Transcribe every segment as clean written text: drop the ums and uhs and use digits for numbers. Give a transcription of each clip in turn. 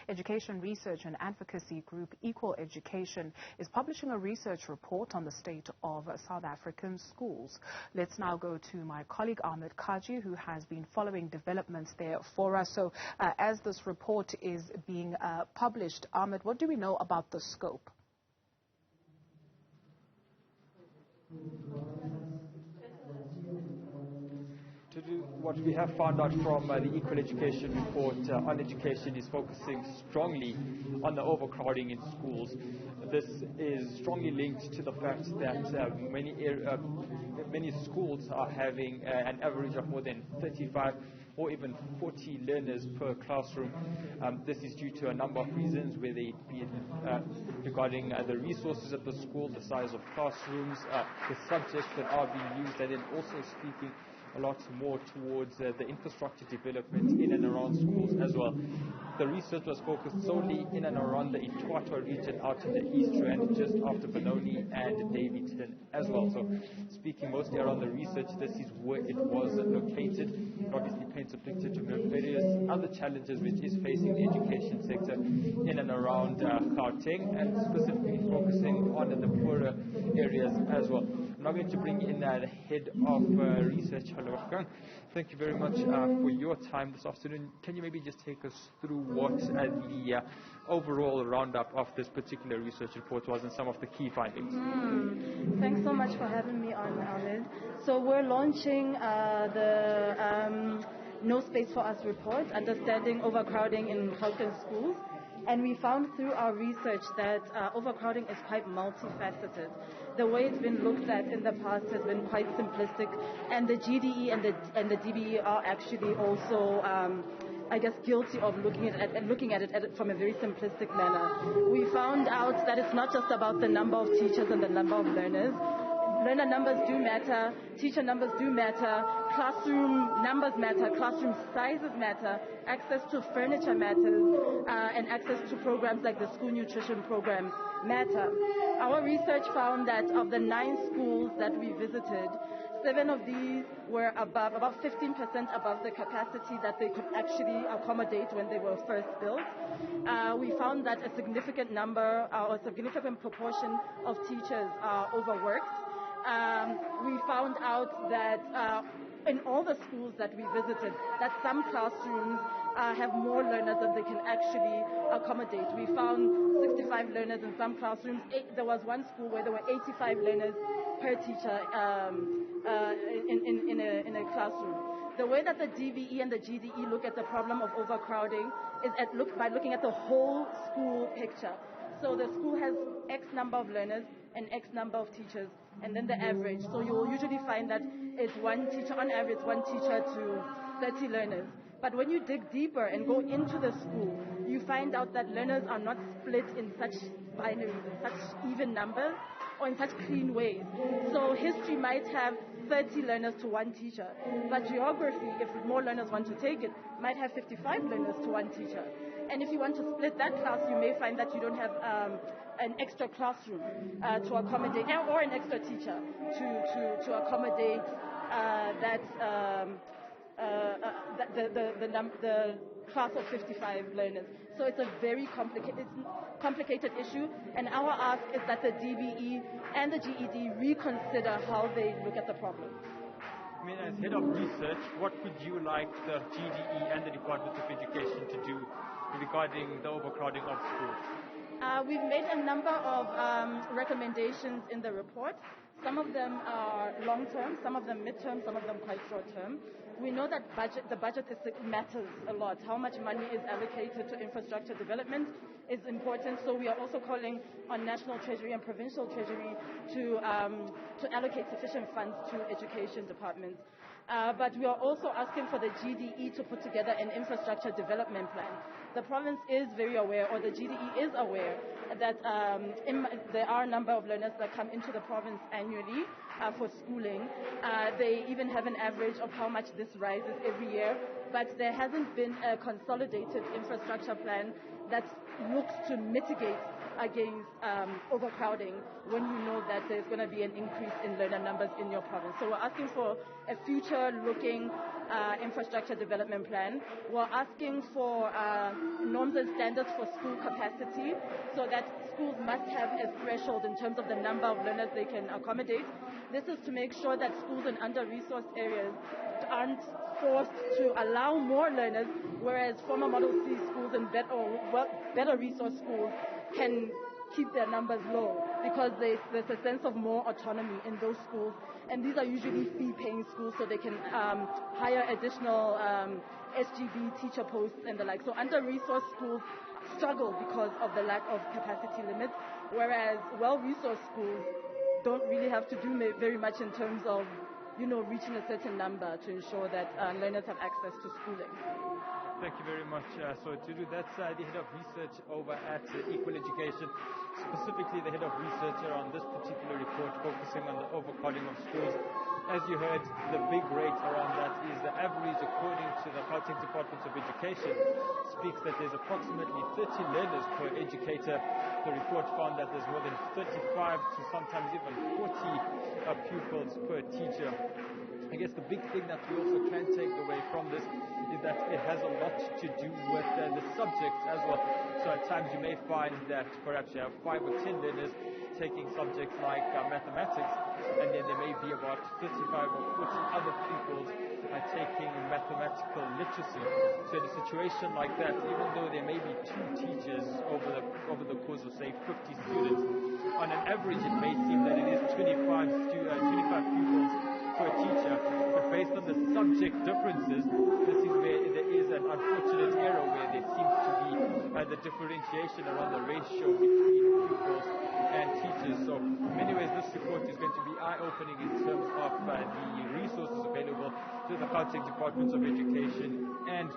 education research and advocacy group Equal Education is publishing a research report on the state of South African schools. Let's now go to my colleague Ahmed Kajee, who has been following developments there for us. So as this report is being published, Ahmed, what do we know about the scope? What we have found out from the Equal Education report on education is focusing strongly on the overcrowding in schools. This is strongly linked to the fact that many schools are having an average of more than 35 or even 40 learners per classroom. This is due to a number of reasons, whether it be regarding the resources at the school, the size of classrooms, the subjects that are being used, and then also speaking a lot more towards the infrastructure development in and around schools as well. The research was focused solely in and around the Etwatwa region out in the East Rand, just after Benoni and Davidson as well. So speaking mostly around the research, this is where it was located. It obviously paints a picture to various other challenges which is facing the education sector in and around Gauteng, and specifically focusing on the poorer areas as well. I'm now going to bring in the head of research. Hello, thank you very much for your time this afternoon. Can you maybe just take us through what the overall roundup of this particular research report was and some of the key findings? Thanks so much for having me on, Ahmed. So we're launching the No Space for Us report, Understanding Overcrowding in Gauteng Schools. And we found through our research that overcrowding is quite multifaceted. The way it's been looked at in the past has been quite simplistic, and the GDE and the DBE are actually also, I guess, guilty of looking at it from a very simplistic manner. We found out that it's not just about the number of teachers and the number of learners. Learner numbers do matter, teacher numbers do matter, classroom numbers matter, classroom sizes matter, access to furniture matters, and access to programs like the school nutrition program matter. Our research found that of the 9 schools that we visited, 7 of these were about 15% above the capacity that they could actually accommodate when they were first built. We found that a significant number, or a significant proportion of teachers are overworked. We found out that in all the schools that we visited, that some classrooms have more learners than they can actually accommodate. We found 65 learners in some classrooms. There was one school where there were 85 learners per teacher in a classroom. The way that the DVE and the GDE look at the problem of overcrowding is by looking at the whole school picture. So the school has X number of learners and X number of teachers, and then the average. So you will usually find that it's one teacher, on average, one teacher to 30 learners. But when you dig deeper and go into the school, you find out that learners are not split in such binaries, in such even numbers, or in such clean ways. So history might have 30 learners to one teacher, but geography, if more learners want to take it, might have 55 learners to one teacher. And if you want to split that class, you may find that you don't have an extra classroom to accommodate, or an extra teacher to accommodate the class of 55 learners. So it's a very complicated issue, and our ask is that the DBE and the GED reconsider how they look at the problem. I mean, as head of research, what would you like the GDE and the Department of Education to do regarding the overcrowding of schools? We've made a number of recommendations in the report. Some of them are long-term, some of them mid-term, some of them quite short-term. We know that the budget matters a lot. How much money is allocated to infrastructure development is important. So we are also calling on National Treasury and Provincial Treasury to allocate sufficient funds to education departments. But we are also asking for the GDE to put together an infrastructure development plan. The province is very aware, or the GDE is aware, that there are a number of learners that come into the province annually, for schooling. They even have an average of how much this rises every year, but there hasn't been a consolidated infrastructure plan that looks to mitigate against overcrowding when you know that there's going to be an increase in learner numbers in your province. So we're asking for a future-looking infrastructure development plan. We're asking for norms and standards for school capacity, so that schools must have a threshold in terms of the number of learners they can accommodate. This is to make sure that schools in under-resourced areas aren't forced to allow more learners, whereas former Model C schools and better resource schools can keep their numbers low, because there's a sense of more autonomy in those schools. And these are usually fee-paying schools, so they can hire additional SGB teacher posts and the like. So under-resourced schools struggle because of the lack of capacity limits, whereas well-resourced schools don't really have to do very much in terms of, reaching a certain number to ensure that learners have access to schooling. Thank you very much. So Tudu, that's the head of research over at Equal Education, specifically the head of research on this particular report focusing on the overcrowding of schools. As you heard, the big rate around that is the average, according to the Gauteng Department of Education, speaks that there's approximately 30 learners per educator. The report found that there's more than 35 to sometimes even 40 pupils per teacher. I guess the big thing that we also can take away from this is that it has a lot to do with the subjects as well. So at times you may find that perhaps you have 5 or 10 learners taking subjects like mathematics, and then there may be about 35 or 40 other pupils taking mathematical literacy. So in a situation like that, even though there may be 2 teachers over the course of, say, 50 students, on an average it may seem that it is 25 pupils per teacher, but based on the subject differences, this is where there is an unfortunate error where there seems to be the differentiation around the ratio between pupils and teachers. So in many ways this report is going to be eye-opening in terms of the resources available to the Gauteng Department of Education and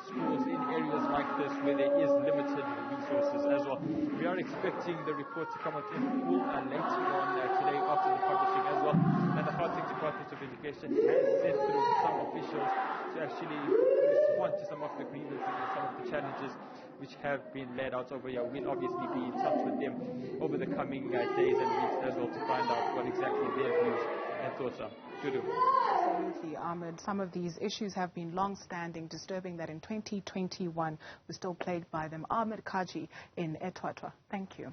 schools in areas like this where there is limited resources as well. We are expecting the report to come out in full later on today after the publishing as well. And the Gauteng Department of Education has sent through some officials to actually respond to some of the grievances and some of the challenges which have been laid out over here. We'll obviously be in touch with them over the coming days and weeks as well to find out what exactly their views and thoughts are. Absolutely, Ahmed. Some of these issues have been long-standing, disturbing that in 2021 we're still plagued by them. Ahmed Kajee in Etwatwa. Thank you.